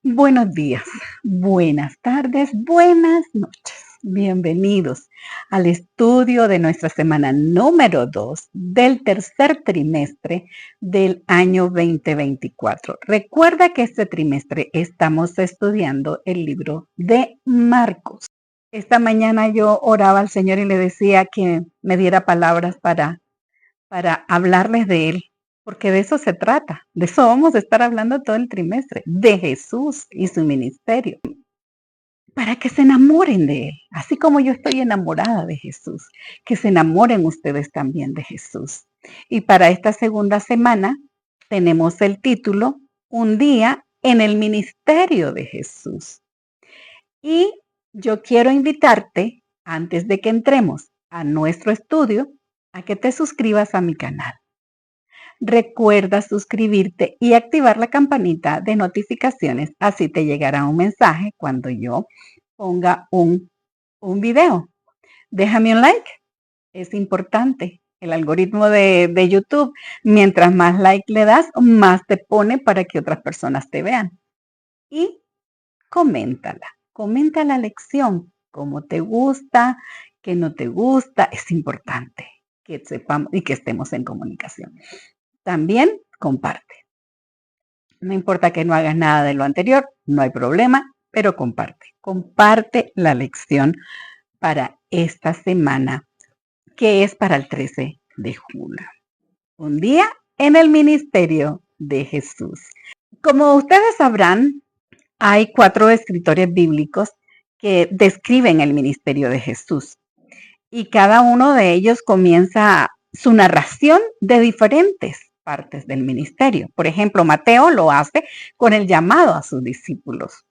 Buenos días, buenas tardes, buenas noches. Bienvenidos al estudio de nuestra semana número 2 del tercer trimestre del año 2024. Recuerda que este trimestre estamos estudiando el libro de Marcos. Esta mañana yo oraba al Señor y le decía que me diera palabras para hablarles de Él, porque de eso se trata, de eso vamos a estar hablando todo el trimestre, de Jesús y su ministerio, para que se enamoren de Él, así como yo estoy enamorada de Jesús, que se enamoren ustedes también de Jesús. Y para esta segunda semana tenemos el título, Un día en el ministerio de Jesús. Y yo quiero invitarte, antes de que entremos a nuestro estudio, a que te suscribas a mi canal. Recuerda suscribirte y activar la campanita de notificaciones, así te llegará un mensaje cuando yo ponga un video. Déjame un like, es importante. El algoritmo de YouTube, mientras más like le das, más te pone para que otras personas te vean. Y comenta la lección, cómo te gusta, qué no te gusta, es importante que sepamos y que estemos en comunicación. También comparte. No importa que no hagas nada de lo anterior, no hay problema, pero comparte. Comparte la lección para esta semana, que es para el 13 de julio. Un día en el ministerio de Jesús. Como ustedes sabrán, hay 4 escritores bíblicos que describen el ministerio de Jesús. Y cada uno de ellos comienza su narración de diferentes partes del ministerio. Por ejemplo, Mateo lo hace con el llamado a sus discípulos.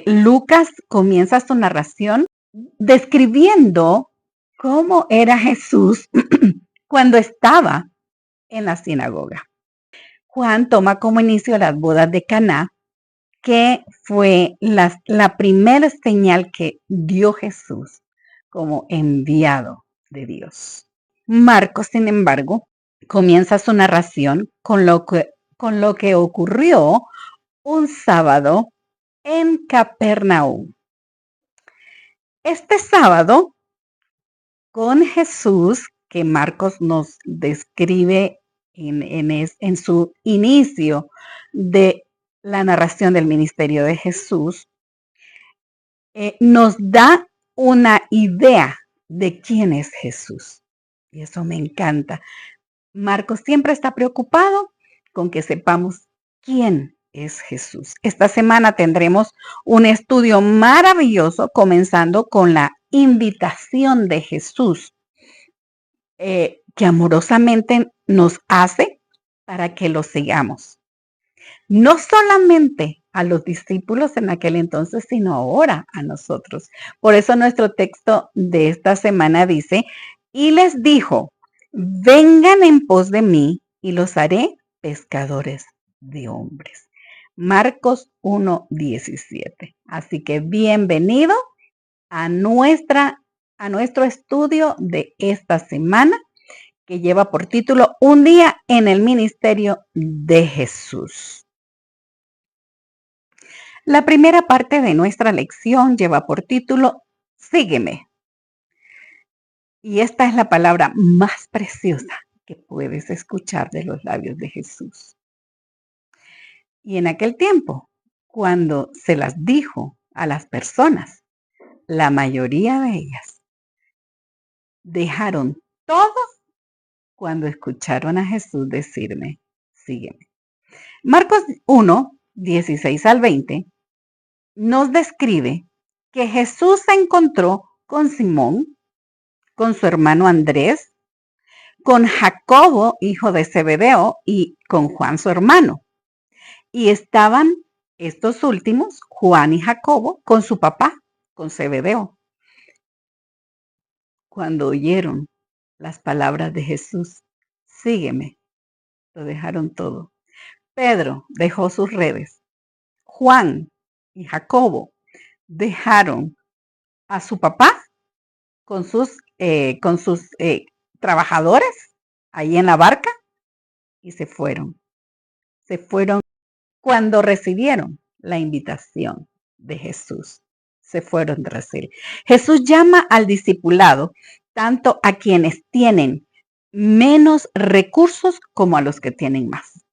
Lucas comienza su narración describiendo cómo era Jesús cuando estaba en la sinagoga. Juan toma como inicio las bodas de Caná, que fue la primera señal que dio Jesús como enviado de Dios. Marcos, sin embargo, comienza su narración con lo que ocurrió un sábado en Capernaum. Este sábado, con Jesús, que Marcos nos describe en su inicio de la narración del ministerio de Jesús, nos da una idea de quién es Jesús. Y eso me encanta. Marcos siempre está preocupado con que sepamos quién es Jesús. Esta semana tendremos un estudio maravilloso, comenzando con la invitación de Jesús, que amorosamente nos hace para que lo sigamos. No solamente a los discípulos en aquel entonces, sino ahora a nosotros. Por eso nuestro texto de esta semana dice, y les dijo, vengan en pos de mí y los haré pescadores de hombres. Marcos 1:17. Así que bienvenido a nuestro estudio de esta semana, que lleva por título Un día en el ministerio de Jesús. La primera parte de nuestra lección lleva por título Sígueme. Y esta es la palabra más preciosa que puedes escuchar de los labios de Jesús. Y en aquel tiempo, cuando se las dijo a las personas, la mayoría de ellas dejaron todo cuando escucharon a Jesús decirme, sígueme. Marcos 1:16-20 nos describe que Jesús se encontró con Simón, con su hermano Andrés, con Jacobo, hijo de Zebedeo, y con Juan, su hermano. Y estaban estos últimos, Juan y Jacobo, con su papá, con Zebedeo. Cuando oyeron las palabras de Jesús, sígueme, lo dejaron todo. Pedro dejó sus redes. Juan y Jacobo dejaron a su papá con sus trabajadores ahí en la barca y se fueron. Se fueron cuando recibieron la invitación de Jesús. Se fueron tras él. Jesús llama al discipulado tanto a quienes tienen menos recursos como a los que tienen más.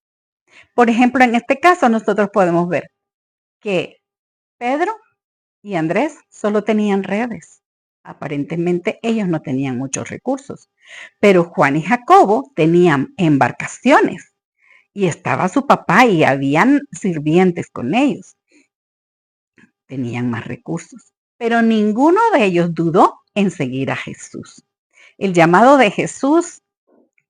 Por ejemplo, en este caso nosotros podemos ver que Pedro y Andrés solo tenían redes. Aparentemente ellos no tenían muchos recursos, pero Juan y Jacobo tenían embarcaciones y estaba su papá y habían sirvientes con ellos. Tenían más recursos, pero ninguno de ellos dudó en seguir a Jesús. El llamado de Jesús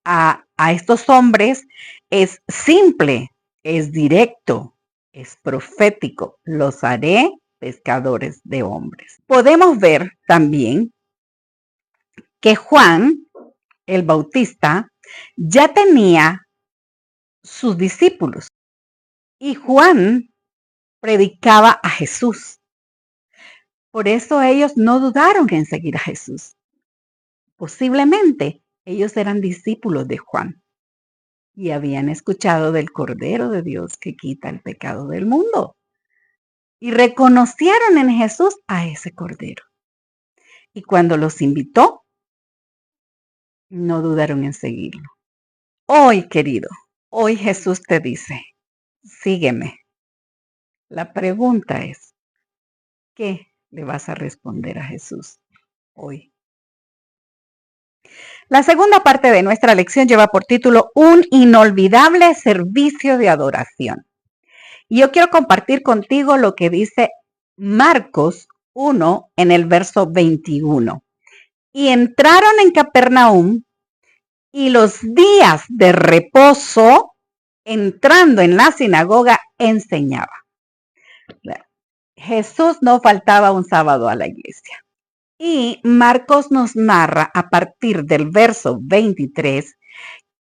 a estos hombres es simple, es directo, es profético. Los haré pescadores de hombres. Podemos ver también que Juan, el Bautista, ya tenía sus discípulos y Juan predicaba a Jesús. Por eso ellos no dudaron en seguir a Jesús. Posiblemente ellos eran discípulos de Juan y habían escuchado del Cordero de Dios que quita el pecado del mundo. Y reconocieron en Jesús a ese Cordero. Y cuando los invitó, no dudaron en seguirlo. Hoy, querido, hoy Jesús te dice, sígueme. La pregunta es, ¿qué le vas a responder a Jesús hoy? La segunda parte de nuestra lección lleva por título Un inolvidable servicio de adoración. Y yo quiero compartir contigo lo que dice Marcos 1 en el verso 21. Y entraron en Capernaum y los días de reposo, entrando en la sinagoga, enseñaba. Jesús no faltaba un sábado a la iglesia. Y Marcos nos narra a partir del verso 23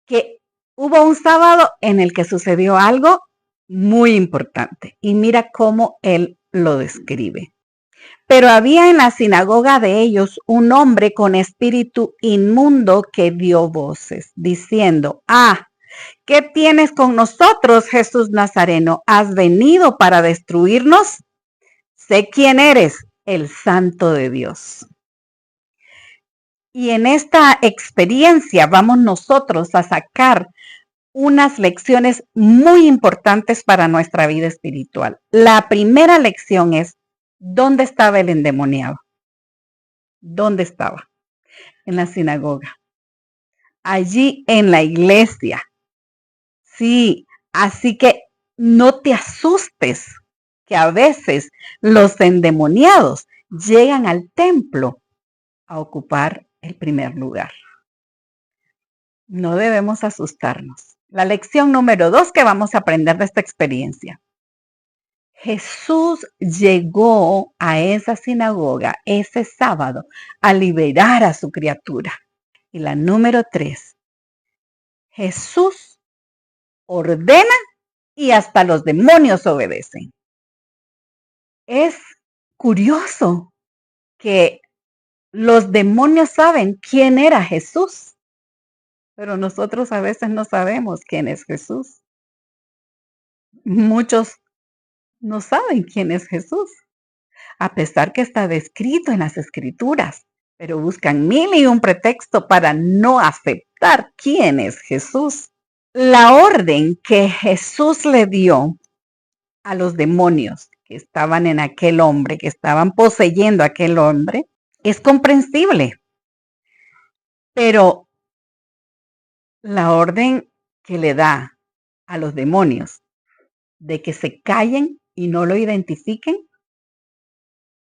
que hubo un sábado en el que sucedió algo muy importante. Y mira cómo él lo describe. Pero había en la sinagoga de ellos un hombre con espíritu inmundo que dio voces, diciendo, ¿qué tienes con nosotros, Jesús Nazareno? ¿Has venido para destruirnos? Sé quién eres, el Santo de Dios. Y en esta experiencia vamos nosotros a sacar unas lecciones muy importantes para nuestra vida espiritual. La primera lección es, ¿dónde estaba el endemoniado? ¿Dónde estaba? En la sinagoga. Allí en la iglesia. Sí, así que no te asustes que a veces los endemoniados llegan al templo a ocupar el primer lugar. No debemos asustarnos. La lección número 2 que vamos a aprender de esta experiencia. Jesús llegó a esa sinagoga ese sábado a liberar a su criatura. Y la número 3, Jesús ordena y hasta los demonios obedecen. Es curioso que los demonios saben quién era Jesús, pero nosotros a veces no sabemos quién es Jesús. Muchos no saben quién es Jesús, a pesar que está descrito en las Escrituras, pero buscan 1001 pretexto para no aceptar quién es Jesús. La orden que Jesús le dio a los demonios que estaban en aquel hombre, que estaban poseyendo a aquel hombre, es comprensible. Pero la orden que le da a los demonios de que se callen y no lo identifiquen,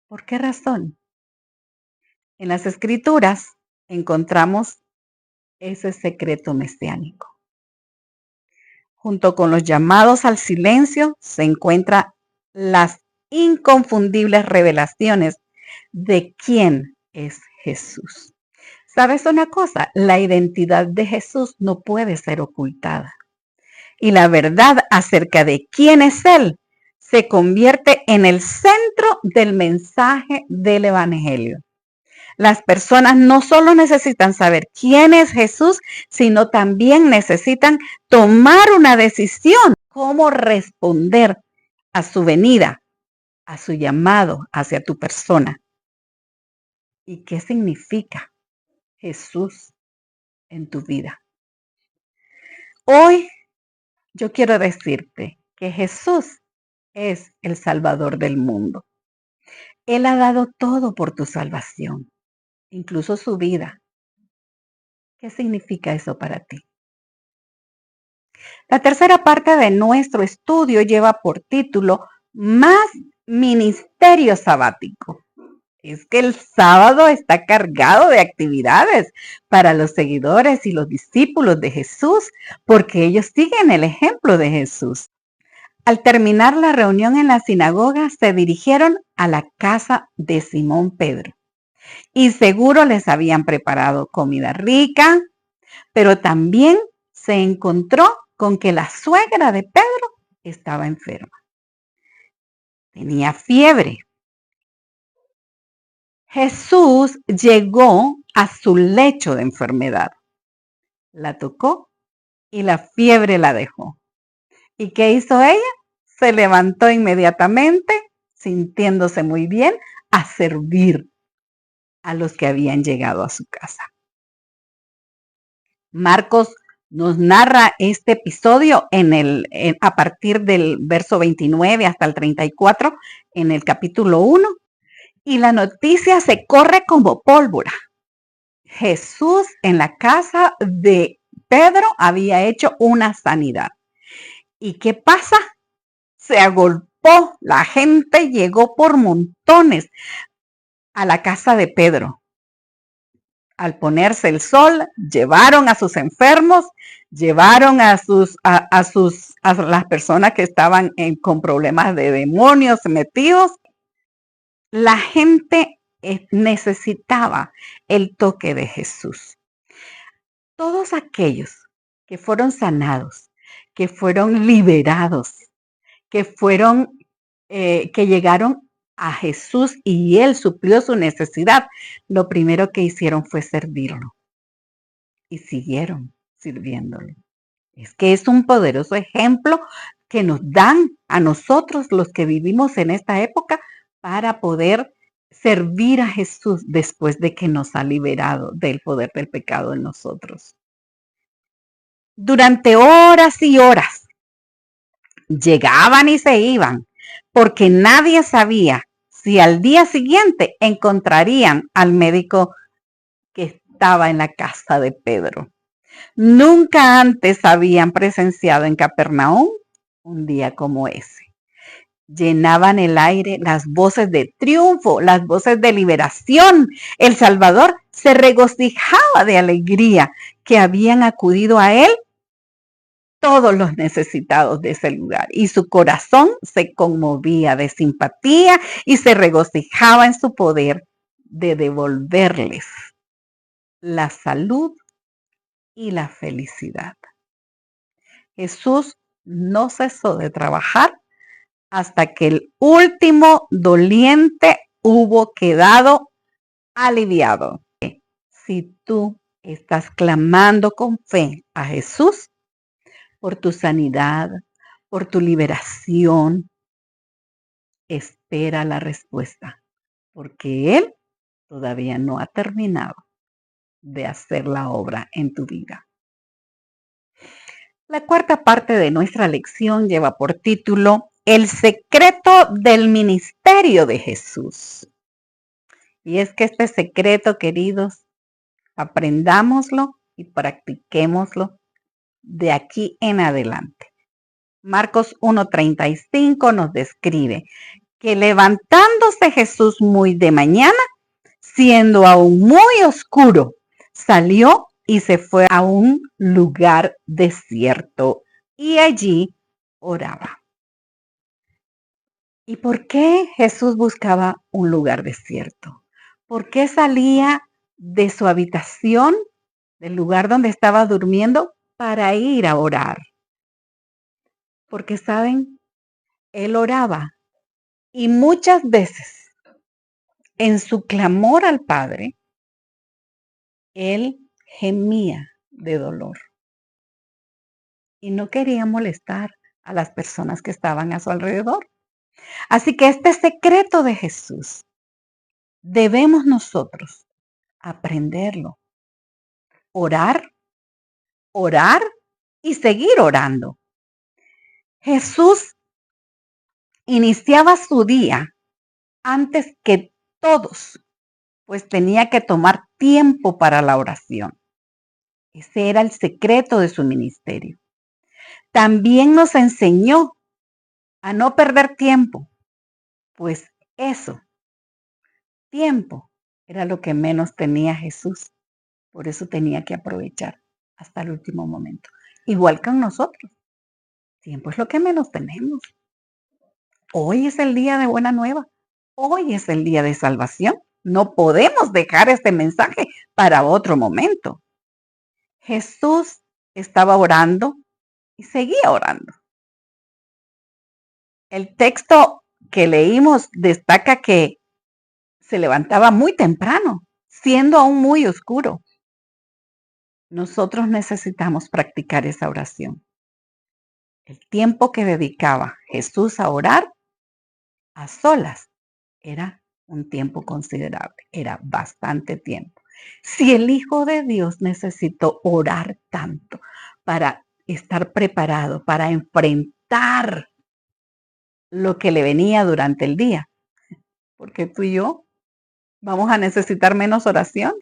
¿por qué razón? En las Escrituras encontramos ese secreto mesiánico. Junto con los llamados al silencio se encuentran las inconfundibles revelaciones de quién es Jesús. ¿Sabes una cosa? La identidad de Jesús no puede ser ocultada. Y la verdad acerca de quién es Él se convierte en el centro del mensaje del Evangelio. Las personas no solo necesitan saber quién es Jesús, sino también necesitan tomar una decisión, cómo responder a su venida, a su llamado hacia tu persona. ¿Y qué significa Jesús en tu vida? Hoy yo quiero decirte que Jesús es el Salvador del mundo. Él ha dado todo por tu salvación, incluso su vida. ¿Qué significa eso para ti? La tercera parte de nuestro estudio lleva por título Más ministerio sabático. Es que el sábado está cargado de actividades para los seguidores y los discípulos de Jesús, porque ellos siguen el ejemplo de Jesús. Al terminar la reunión en la sinagoga, se dirigieron a la casa de Simón Pedro. Y seguro les habían preparado comida rica, pero también se encontró con que la suegra de Pedro estaba enferma. Tenía fiebre. Jesús llegó a su lecho de enfermedad. La tocó y la fiebre la dejó. ¿Y qué hizo ella? Se levantó inmediatamente, sintiéndose muy bien, a servir a los que habían llegado a su casa. Marcos nos narra este episodio a partir del verso 29 hasta el 34 en el capítulo 1, y la noticia se corre como pólvora. Jesús en la casa de Pedro había hecho una sanidad. ¿Y qué pasa? Se agolpó, la gente llegó por montones a la casa de Pedro. Al ponerse el sol, llevaron a sus enfermos, llevaron a las personas que estaban con problemas de demonios metidos. La gente necesitaba el toque de Jesús. Todos aquellos que fueron sanados, que fueron liberados, que llegaron a Jesús y Él suplió su necesidad, lo primero que hicieron fue servirlo y siguieron sirviéndolo. Es que es un poderoso ejemplo que nos dan a nosotros los que vivimos en esta época para poder servir a Jesús después de que nos ha liberado del poder del pecado en nosotros. Durante horas y horas llegaban y se iban, porque nadie sabía si al día siguiente encontrarían al médico que estaba en la casa de Pedro. Nunca antes habían presenciado en Capernaum un día como ese. Llenaban el aire las voces de triunfo, las voces de liberación. El Salvador se regocijaba de alegría que habían acudido a él todos los necesitados de ese lugar, y su corazón se conmovía de simpatía y se regocijaba en su poder de devolverles la salud y la felicidad. Jesús no cesó de trabajar hasta que el último doliente hubo quedado aliviado. Si tú estás clamando con fe a Jesús por tu sanidad, por tu liberación, espera la respuesta, porque Él todavía no ha terminado de hacer la obra en tu vida. La cuarta parte de nuestra lección lleva por título El secreto del ministerio de Jesús. Y es que este secreto, queridos, aprendámoslo y practiquémoslo de aquí en adelante. Marcos 1:35 nos describe que levantándose Jesús muy de mañana, siendo aún muy oscuro, salió y se fue a un lugar desierto y allí oraba. ¿Y por qué Jesús buscaba un lugar desierto? ¿Por qué salía de su habitación, del lugar donde estaba durmiendo, para ir a orar? Porque, ¿saben? Él oraba y muchas veces en su clamor al Padre, él gemía de dolor y no quería molestar a las personas que estaban a su alrededor. Así que este secreto de Jesús debemos nosotros aprenderlo. Orar, orar y seguir orando. Jesús iniciaba su día antes que todos, pues tenía que tomar tiempo para la oración. Ese era el secreto de su ministerio. También nos enseñó a no perder tiempo, pues eso, tiempo, era lo que menos tenía Jesús. Por eso tenía que aprovechar hasta el último momento. Igual con nosotros. Tiempo es lo que menos tenemos. Hoy es el día de buena nueva. Hoy es el día de salvación. No podemos dejar este mensaje para otro momento. Jesús estaba orando y seguía orando. El texto que leímos destaca que se levantaba muy temprano, siendo aún muy oscuro. Nosotros necesitamos practicar esa oración. El tiempo que dedicaba Jesús a orar a solas era un tiempo considerable, era bastante tiempo. Si el Hijo de Dios necesitó orar tanto para estar preparado, para enfrentar lo que le venía durante el día, porque tú y yo vamos a necesitar menos oración.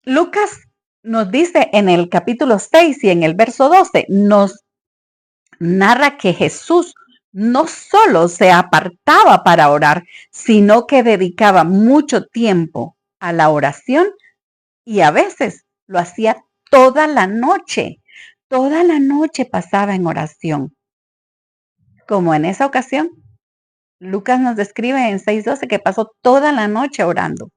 Lucas nos dice en el capítulo 6 y en el verso 12, nos narra que Jesús no solo se apartaba para orar, sino que dedicaba mucho tiempo a la oración y a veces lo hacía toda la noche. Toda la noche pasaba en oración. Como en esa ocasión, Lucas nos describe en 6:12 que pasó toda la noche orando.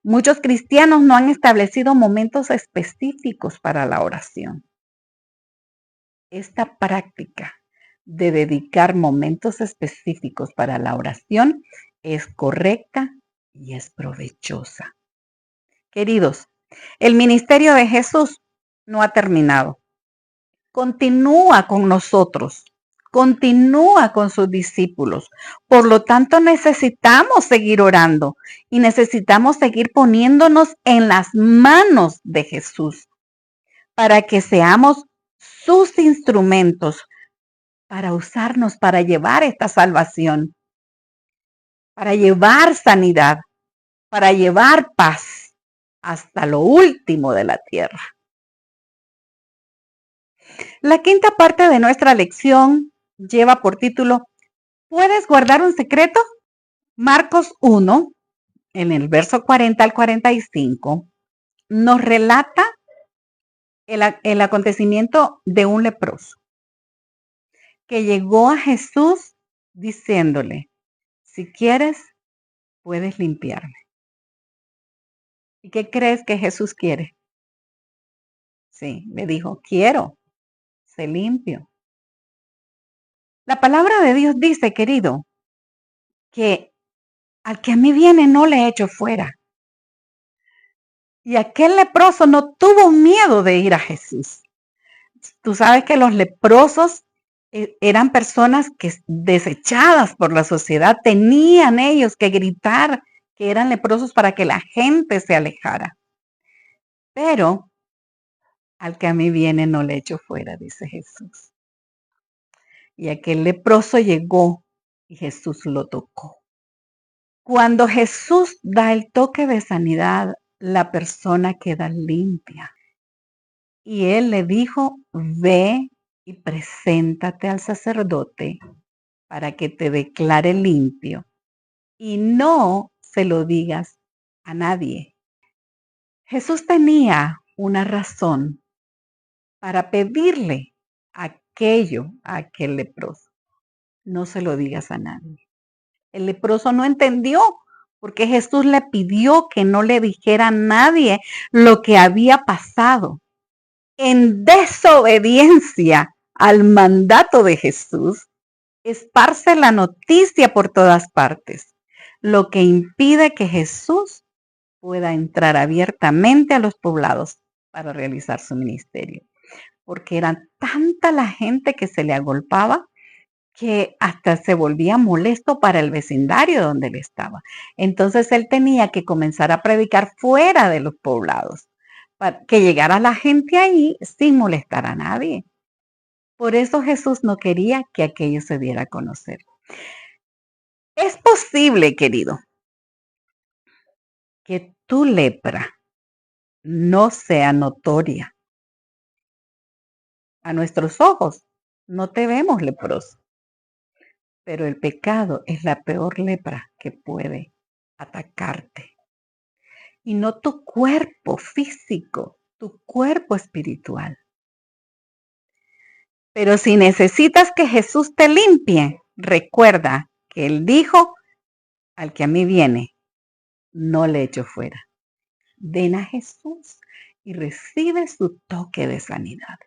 Muchos cristianos no han establecido momentos específicos para la oración. Esta práctica de dedicar momentos específicos para la oración es correcta y es provechosa. Queridos, el ministerio de Jesús no ha terminado. Continúa con nosotros, continúa con sus discípulos. Por lo tanto, necesitamos seguir orando y necesitamos seguir poniéndonos en las manos de Jesús para que seamos sus instrumentos para usarnos, para llevar esta salvación, para llevar sanidad, para llevar paz hasta lo último de la tierra. La quinta parte de nuestra lección lleva por título, ¿puedes guardar un secreto? Marcos 1, en el verso 40 al 45, nos relata el acontecimiento de un leproso que llegó a Jesús diciéndole, si quieres, puedes limpiarme. ¿Y qué crees que Jesús quiere? Sí, le dijo, quiero, sé limpio. La palabra de Dios dice, querido, que al que a mí viene no le echo fuera. Y aquel leproso no tuvo miedo de ir a Jesús. Tú sabes que los leprosos eran personas que desechadas por la sociedad, tenían ellos que gritar que eran leprosos para que la gente se alejara. Pero al que a mí viene no le echo fuera, dice Jesús. Y aquel leproso llegó y Jesús lo tocó. Cuando Jesús da el toque de sanidad, la persona queda limpia. Y él le dijo, ve y preséntate al sacerdote para que te declare limpio y no se lo digas a nadie. Jesús tenía una razón para pedirle aquello a aquel leproso. No se lo digas a nadie. El leproso no entendió porque Jesús le pidió que no le dijera a nadie lo que había pasado. En desobediencia al mandato de Jesús, esparce la noticia por todas partes, lo que impide que Jesús pueda entrar abiertamente a los poblados para realizar su ministerio, porque era tanta la gente que se le agolpaba que hasta se volvía molesto para el vecindario donde él estaba. Entonces él tenía que comenzar a predicar fuera de los poblados, para que llegara la gente ahí sin molestar a nadie. Por eso Jesús no quería que aquello se diera a conocer. Es posible, querido, que tu lepra no sea notoria. A nuestros ojos no te vemos leproso, pero el pecado es la peor lepra que puede atacarte. Y no tu cuerpo físico, tu cuerpo espiritual. Pero si necesitas que Jesús te limpie, recuerda que Él dijo, al que a mí viene, no le echo fuera. Ven a Jesús y recibe su toque de sanidad.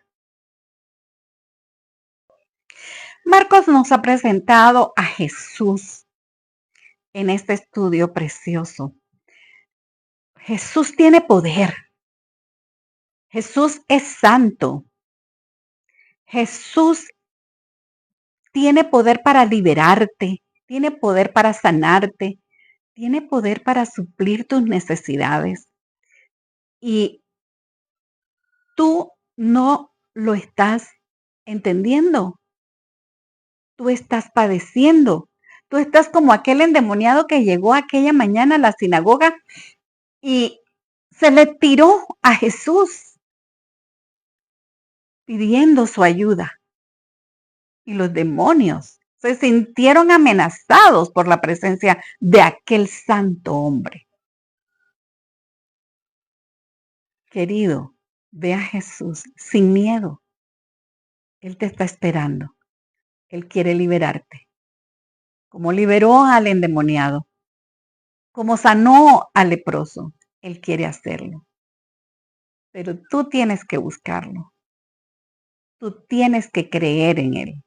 Marcos nos ha presentado a Jesús en este estudio precioso. Jesús tiene poder. Jesús es santo. Jesús tiene poder para liberarte, tiene poder para sanarte, tiene poder para suplir tus necesidades. Y tú no lo estás entendiendo. Tú estás padeciendo. Tú estás como aquel endemoniado que llegó aquella mañana a la sinagoga y se le tiró a Jesús pidiendo su ayuda. Y los demonios se sintieron amenazados por la presencia de aquel santo hombre. Querido, ve a Jesús sin miedo. Él te está esperando. Él quiere liberarte. Como liberó al endemoniado, como sanó al leproso, Él quiere hacerlo. Pero tú tienes que buscarlo. Tú tienes que creer en Él.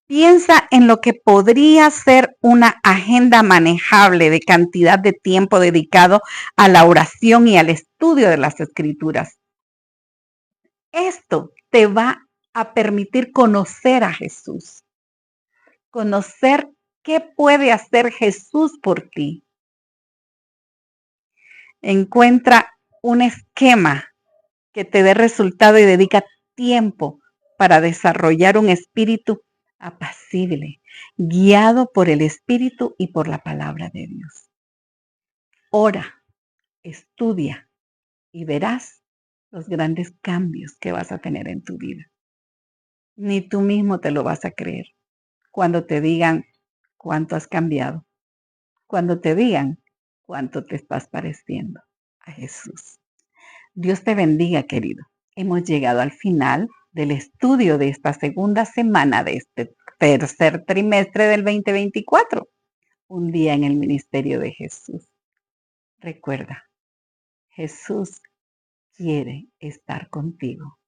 Piensa en lo que podría ser una agenda manejable de cantidad de tiempo dedicado a la oración y al estudio de las Escrituras. Esto te va a permitir conocer a Jesús, conocer qué puede hacer Jesús por ti. Encuentra un esquema que te dé resultado y dedica tiempo para desarrollar un espíritu apacible, guiado por el Espíritu y por la palabra de Dios. Ora, estudia y verás los grandes cambios que vas a tener en tu vida. Ni tú mismo te lo vas a creer cuando te digan cuánto has cambiado, cuando te digan cuánto te estás pareciendo a Jesús. Dios te bendiga, querido. Hemos llegado al final del estudio de esta segunda semana de este tercer trimestre del 2024. Un día en el ministerio de Jesús. Recuerda, Jesús quiere estar contigo.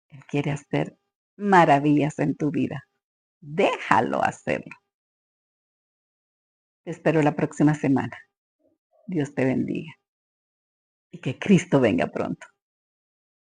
Él quiere hacer maravillas en tu vida. Déjalo hacerlo. Te espero la próxima semana. Dios te bendiga y que Cristo venga pronto.